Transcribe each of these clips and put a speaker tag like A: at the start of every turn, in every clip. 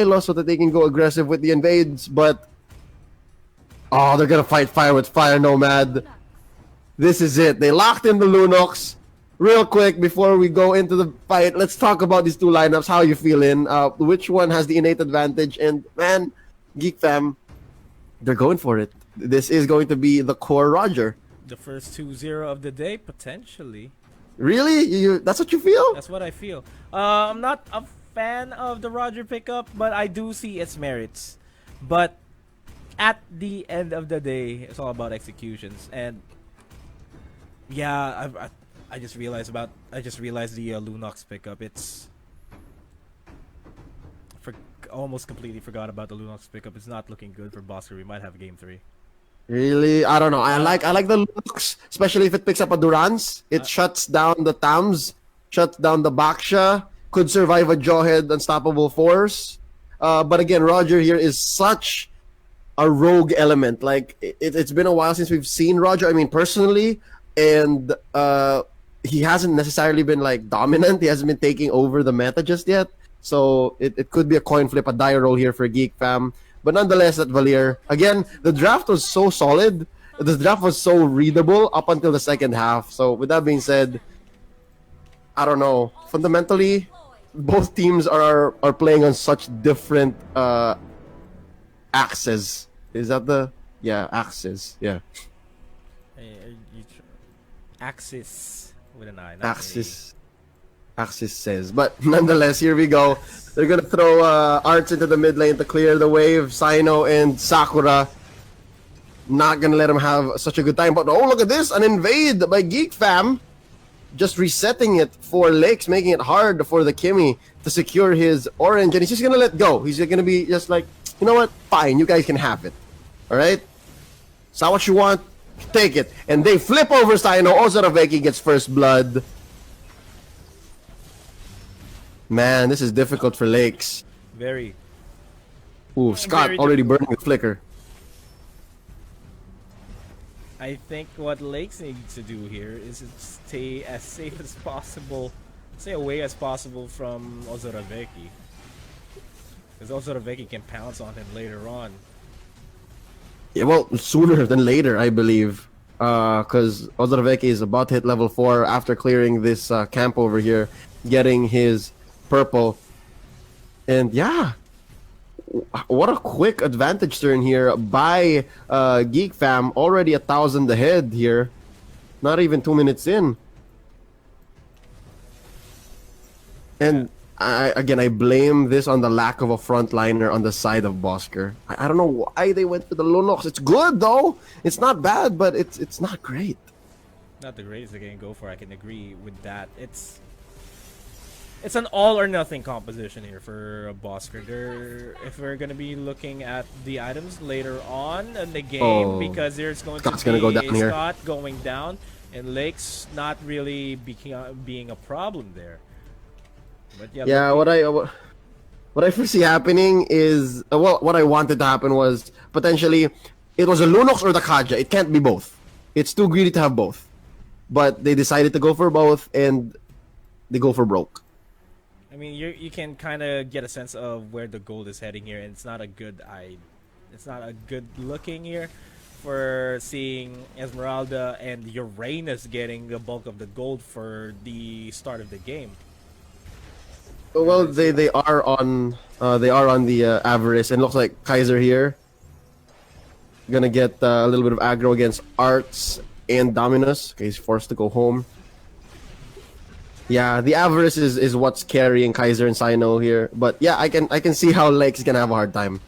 A: Silo so that they can go aggressive with the invades, but oh, they're gonna fight fire with fire nomad. This is it. They locked in the Lunox. Real quick before we go into the fight, let's talk about these two lineups. How you feeling? Which one has the innate advantage? And man, Geek Fam, they're going for it. This is going to be the core Roger.
B: The first 2-0 of the day, potentially.
A: Really? That's what you feel?
B: That's what I feel. I'm not a fan of the Roger pickup, but I do see its merits. But at the end of the day, it's all about executions. And yeah, I just realized the Lunox pickup. Almost completely forgot about the Lunox pickup. It's not looking good for Bosskurr. We might have game 3.
A: Really? I don't know. I like the looks, especially if it picks up a Durance. It shuts down the Tams, shuts down the Baksha, could survive a Jawhead unstoppable force. But again, Roger here is such a rogue element. Like it's been a while since we've seen Roger. I mean, personally, and he hasn't necessarily been like dominant. He hasn't been taking over the meta just yet. So it could be a coin flip, a die roll here for Geek Fam. But nonetheless, that Valier, again, the draft was so solid. The draft was so readable up until the second half. So with that being said, I don't know. Fundamentally, both teams are playing on such different axes. Is that the... Yeah, axes. Yeah.
B: Axis with an I.
A: Axis. Axis says. But nonetheless, here we go. They're gonna throw Arts into the mid lane to clear the wave. Sino and Sakura not gonna let him have such a good time. But oh, look at this! An invade by Geek Fam. Just resetting it for Lakes, making it hard for the Kimmy to secure his orange. And he's just gonna let go. He's gonna be just like, you know what? Fine, you guys can have it. Alright? Is that what you want? Take it. And they flip over Sino. Ozaraveki gets first blood. Man, this is difficult for Lakes.
B: Very.
A: Ooh, Scott already burning the flicker.
B: I think what Lakes needs to do here is stay as safe as possible, stay away as possible from Ozaraveki. Because Ozaraveki can pounce on him later on.
A: Yeah, well, sooner than later, I believe. Because Ozaraveki is about to hit level 4 after clearing this camp over here, getting his purple. And yeah, what a quick advantage turn here by Geek Fam. Already 1,000 ahead here. Not even 2 minutes in. And I blame this on the lack of a frontliner on the side of Bosskurr. I don't know why they went for the Lunox. It's good though. It's not bad, but it's not great.
B: Not the greatest they can go for. I can agree with that. It's an all or nothing composition here for Bosskurr. If we're gonna be looking at the items later on in the game, because there's going
A: Scott's
B: to be
A: gonna go down here.
B: Scott going down, and Lakes not really being a problem there. But yeah,
A: what I foresee happening is what I wanted to happen was potentially it was a Lunox or the Kaja. It can't be both. It's too greedy to have both. But they decided to go for both, and they go for broke.
B: I mean, you can kind of get a sense of where the gold is heading here, and it's not a good looking here for seeing Esmeralda and Uranus getting the bulk of the gold for the start of the game.
A: Well, they are on the Avarice, and looks like Kaiser here gonna get a little bit of aggro against Arts and Dominus. Okay, he's forced to go home. Yeah, the Avarice is what's carrying Kaiser and Sino here. But yeah, I can see how Lake's gonna have a hard time.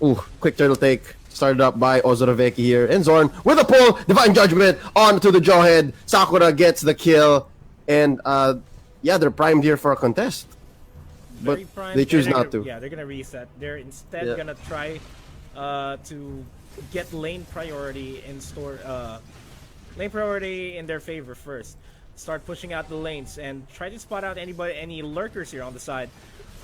A: Ooh, quick turtle take. Started up by Ozaraveki here. And Zorn with a pull. Divine Judgment onto the Jawhead. Sakura gets the kill. And yeah, they're primed here for a contest. But they choose not to.
B: Yeah, they're gonna reset. They're instead gonna try to get lane priority in their favor first. Start pushing out the lanes and try to spot out any lurkers here on the side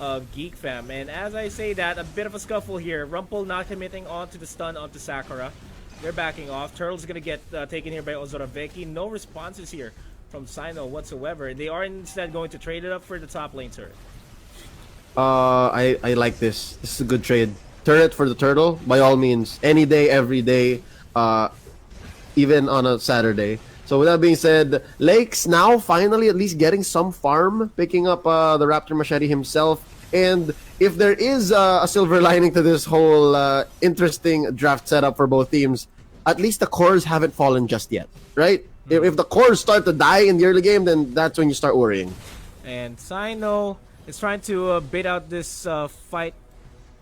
B: of Geek Fam. And as I say that, a bit of a scuffle here. Rumpel not committing onto the stun onto Sakura. They're backing off. Turtle's gonna get taken here by Ozaraveki. No responses here from Sino whatsoever. They are instead going to trade it up for the top lane turret.
A: I like this. This is a good trade. Turret for the turtle, by all means. Any day, every day. Even on a Saturday. So with that being said, Lakes now finally at least getting some farm, picking up the Raptor Machete himself. And if there is a silver lining to this whole interesting draft setup for both teams, at least the cores haven't fallen just yet, right? If the cores start to die in the early game, then that's when you start worrying.
B: And Sino is trying to bait out this fight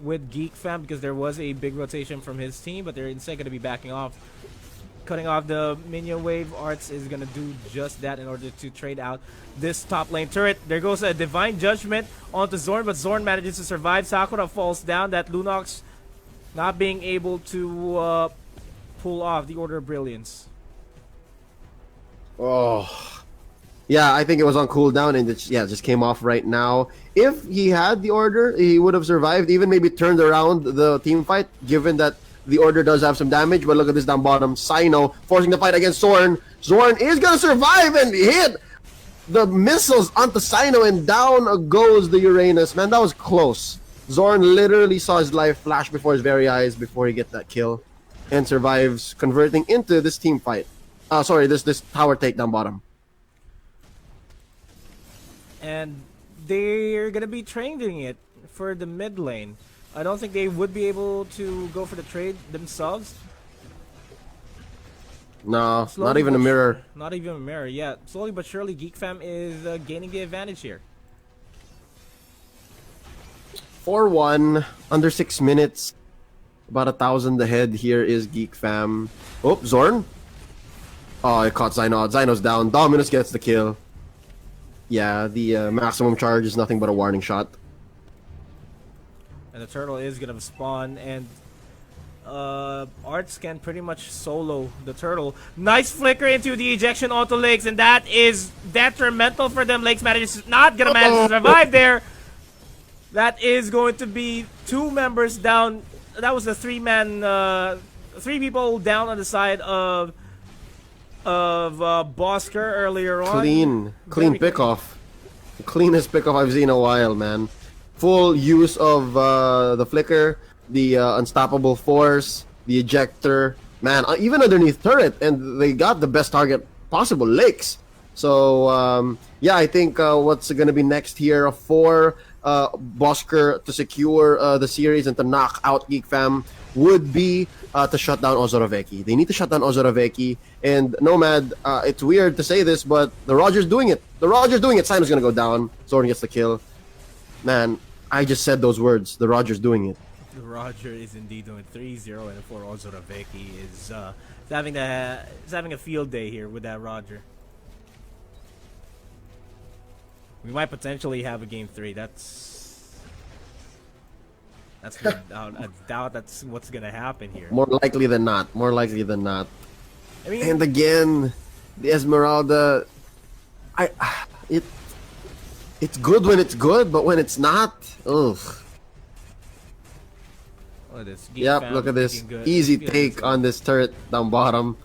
B: with Geek Fam because there was a big rotation from his team, but they're instead going to be backing off. Cutting off the minion wave. Arts is going to do just that in order to trade out this top lane turret. There goes a Divine Judgment onto Zorn, but Zorn manages to survive. Sakura falls down. That Lunox not being able to pull off the Order of Brilliance.
A: Oh, yeah, I think it was on cooldown and just came off right now. If he had the order, he would have survived, even maybe turned around the team fight, given that the order does have some damage. But look at this down bottom. Sino forcing the fight against Zorn. Zorn is going to survive and hit the missiles onto Sino, and down goes the Uranus. Man, that was close. Zorn literally saw his life flash before his very eyes before he gets that kill and survives, converting into this team fight. Sorry, this tower take down bottom.
B: And they're going to be trading it for the mid lane. I don't think they would be able to go for the trade themselves.
A: No,
B: Slowly
A: not even a
B: but
A: mirror.
B: Not even a mirror, yeah. Slowly but surely, Geek Fam is gaining the advantage here.
A: 4-1, under 6 minutes. About 1,000 ahead. Here is Geek Fam. Oh, Zorn. Oh, it caught Zyno. Zyno's down. Dominus gets the kill. Yeah, the maximum charge is nothing but a warning shot.
B: And the turtle is going to spawn, and Arts can pretty much solo the turtle. Nice flicker into the ejection onto Lakes, and that is detrimental for them. Lakes not going to manage to survive there. That is going to be 2 members down. That was a 3-man, 3 people down on the side of Bosskurr earlier on.
A: Clean pickoff. The cleanest pickoff I've seen in a while, man. Full use of the flicker, the unstoppable force, the ejector, man, even underneath turret, and they got the best target possible, Lakes. So yeah, I think what's gonna be next here for Bosskurr to secure the series and to knock out Geek Fam would be to shut down Ozoroveki. They need to shut down Ozoroveki. And Nomad, it's weird to say this, but the Roger's doing it. The Roger's doing it. Simon's gonna go down. Zorn gets the kill. Man, I just said those words. The Roger's doing it.
B: The Roger is indeed doing 3-0, and for Ozoroveki is having a field day here with that Roger. We might potentially have a game 3. That's I doubt that's what's gonna happen here.
A: More likely than not. More likely than not.
B: I mean,
A: And again, the Esmeralda, it's good when it's good, but when it's not, ugh.
B: look at this.
A: Yep, look at this. Easy take on this turret down bottom.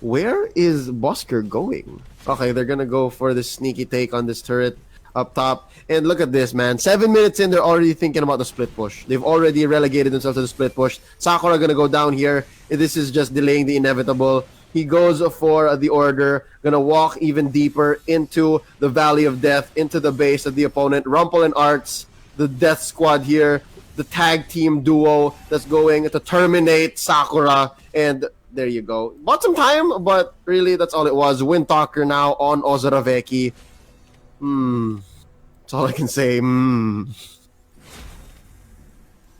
A: Where is Bosskurr going? Okay, they're gonna go for this sneaky take on this turret up top. And look at this, man. 7 minutes in, they're already thinking about the split push. They've already relegated themselves to the split push. Sakura gonna go down here. This is just delaying the inevitable. He goes for the order, gonna walk even deeper into the Valley of Death, into the base of the opponent. Rumple and Arts, the Death Squad here, the tag team duo that's going to terminate Sakura. And there you go. Bought some time, but really that's all it was. Windtalker now on Ozoroveki. That's all I can say. And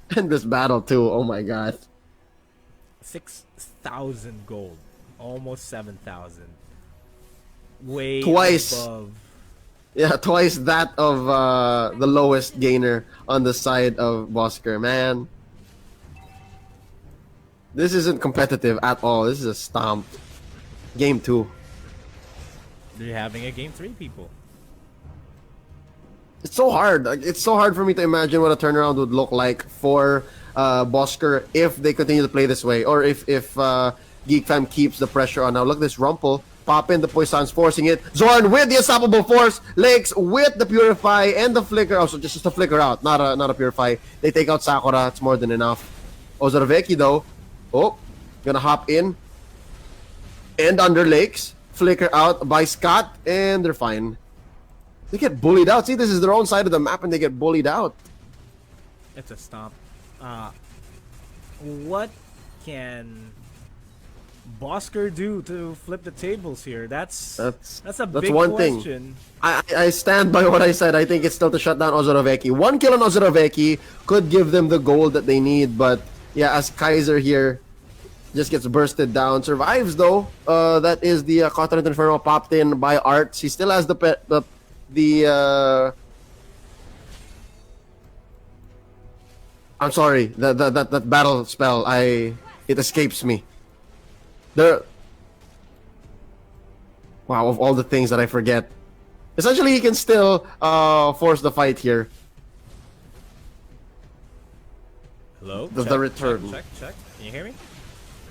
A: this battle too, oh my god.
B: 6,000 gold. Almost 7,000. Way
A: Twice.
B: above.
A: Yeah, twice that of the lowest gainer on the side of Bosskurr, man. This isn't competitive at all. This is a stomp. Game 2.
B: They're having a game 3, people.
A: It's so hard. Like, it's so hard for me to imagine what a turnaround would look like for Bosskurr if they continue to play this way, or if Geek Fam keeps the pressure on. Now look at this Rumple Pop in the Poison's forcing it. Zorn with the Unstoppable Force. Lakes with the Purify and the Flicker. Oh, so just a Flicker out, not a Purify. They take out Sakura. It's more than enough. Ozorveki though. Oh, gonna hop in. And under Lakes. Flicker out by Scott. And they're fine. They get bullied out. See, this is their own side of the map and they get bullied out.
B: It's a stomp. What can Bosskurr do to flip the tables here? That's a big
A: one
B: question.
A: Thing. I stand by what I said. I think it's still to shut down Ozorveki. One kill on Ozorveki could give them the gold that they need, but yeah, as Kaiser here just gets bursted down, survives though. That is the Continent Inferno popped in by Arts. He still has I'm sorry, that battle spell, it escapes me. Wow, of all the things that I forget. Essentially, he can still force the fight here.
B: Hello?
A: The return.
B: Check. Can you hear me?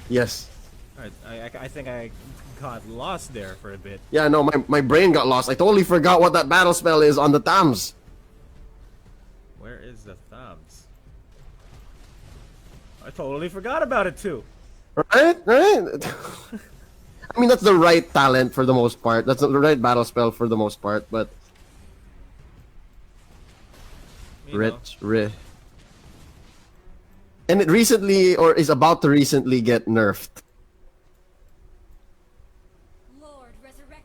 A: Yes.
B: Alright, I think I got lost there for a bit.
A: Yeah, no, my brain got lost. I totally forgot what that battle spell is on the Tams.
B: Where is the thumbs? I totally forgot about it too.
A: Right? I mean, that's the right talent for the most part. That's the right battle spell for the most part, but... And it recently, or is about to recently get nerfed.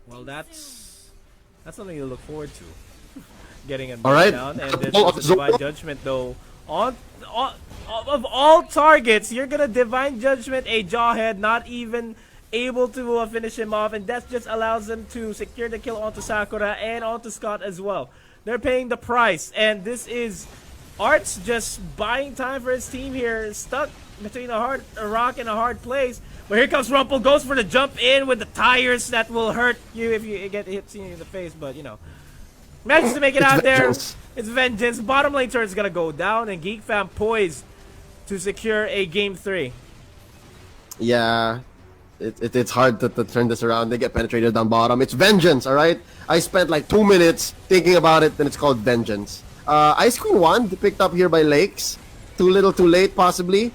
B: Well, that's something to look forward to. Getting him
A: right.
B: down, and this is a Divine Judgment though. Of all targets, you're gonna Divine Judgment a Jawhead, not even able to finish him off, and that just allows them to secure the kill onto Sakura and onto Scott as well. They're paying the price, and this is Arts just buying time for his team here, stuck between a rock and a hard place. But here comes Rumple, goes for the jump in with the tires that will hurt you if you get hit in the face, but you know. Manages to make it out
A: vengeance.
B: there. It's vengeance. Bottom lane turret is gonna go down, and Geek Fam poised to secure a game 3.
A: Yeah, it's hard to turn this around. They get penetrated down bottom. It's vengeance, all right? I spent like 2 minutes thinking about it, then it's called vengeance. Ice Queen 1 picked up here by Lakes. Too little, too late, possibly.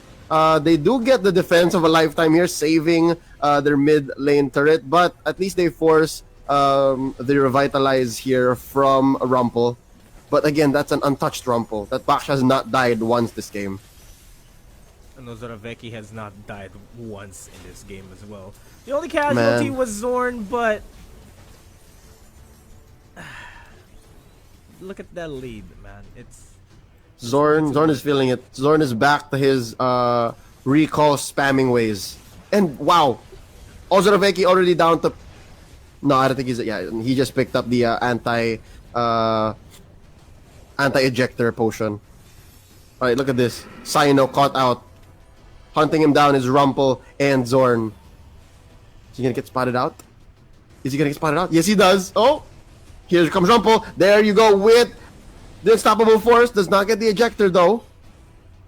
A: They do get the defense of a lifetime here, saving their mid lane turret, but at least they force the revitalize here from Rumple. But again, that's an untouched Rumple. That Baksha has not died once this game.
B: And Ozorveki has not died once in this game as well. The only casualty was Zorn, but look at that lead, man. It's
A: Zorn is feeling it. Zorn is back to his recall spamming ways. And wow, Ozorveki already down to... No, I don't think he's... Yeah, he just picked up the anti-ejector potion. Alright, look at this. Sino caught out. Hunting him down is Rumple and Zorn. Is he gonna get spotted out? Is he gonna get spotted out? Yes, he does. Oh! Here comes Rumple. There you go with the Unstoppable Force. Does not get the ejector though.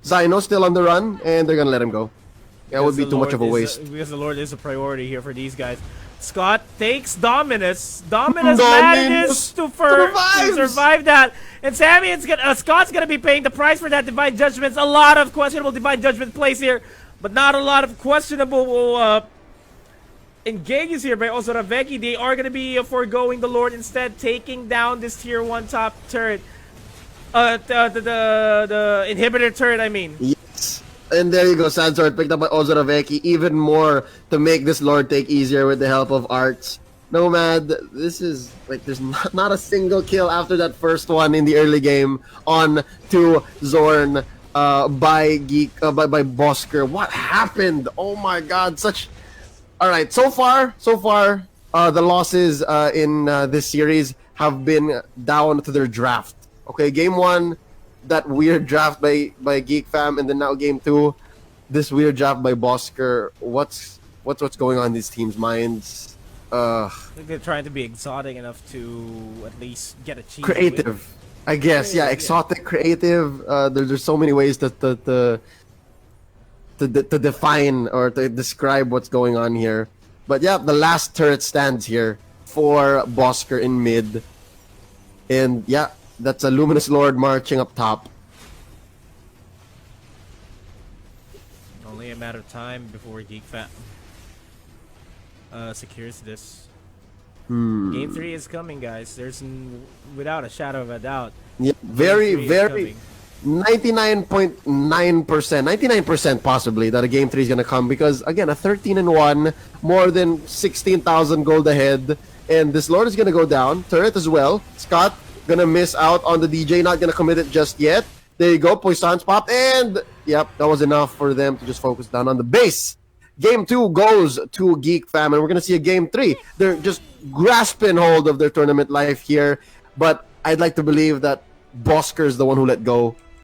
A: Zyno still on the run, and they're gonna let him go. That would be too much of a waste.
B: Because the Lord is a priority here for these guys. Scott takes Dominus. Dominus manages to survive that. And Scott's gonna be paying the price for that Divine Judgments. A lot of questionable Divine Judgment plays here, but not a lot of questionable engages here by Ozorveki. They are gonna be foregoing the Lord, instead taking down this tier 1 top turret. The inhibitor turret, I mean.
A: Yes. And there you go, Sansword picked up by Ozorveki. Even more to make this Lord take easier with the help of Arts. Nomad, this is like there's not a single kill after that first one in the early game on to Zorn by Geek by Bosskurr. What happened? Oh my God! All right. So far, the losses in this series have been down to their draft. Okay, game 1. That weird draft by Geek Fam, and then now game 2, this weird draft by Bosskurr. What's going on in these teams' minds?
B: I think they're trying to be exotic enough to at least get a cheese.
A: Creative, I guess. Yeah, exotic, creative. There's so many ways to define or to describe what's going on here. But yeah, the last turret stands here for Bosskurr in mid. And yeah, that's a Luminous Lord marching up top.
B: Only a matter of time before Geek Fam secures this. Game 3 is coming, guys. Without a shadow of a doubt.
A: Yeah,
B: Game 3 is coming.
A: 99.9%, 99% possibly that a game 3 is gonna come, because again, a 13-1, more than 16,000 gold ahead, and this Lord is gonna go down. Turret as well. Scott gonna miss out on the DJ, not gonna commit it just yet. There you go, Poisson's pop, and yep, that was enough for them to just focus down on the base. Game 2 goes to Geek Fam, and we're gonna see a game 3. They're just grasping hold of their tournament life here, but I'd like to believe that Bosskurr is the one who let go.